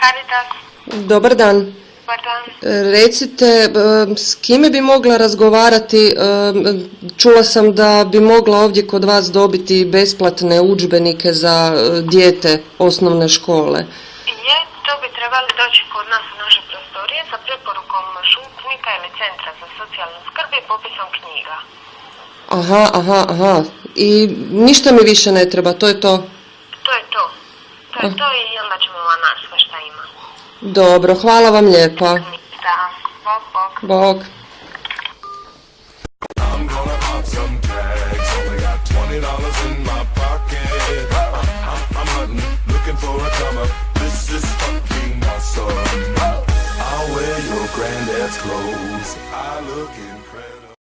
Caritas. Dobar dan. Dobar dan. Recite, s kime bi mogla razgovarati? Čula sam da bi mogla ovdje kod vas dobiti besplatne udžbenike za dijete osnovne škole. To bi trebali doći kod nas u naše prostorije sa preporukom župnika ili centra za socijalnu skrb i popisom knjiga. Aha. I ništa mi više ne treba, to je to? To je to i onda ćemo vam naći sve šta ima. Dobro, hvala vam lijepa. Da, bok. Bog. I'm gonna pop some tags, only got $20 in my pocket. I'm hunting, looking for a come up. This is fucking awesome. I'll wear your granddad's clothes. I look incredible.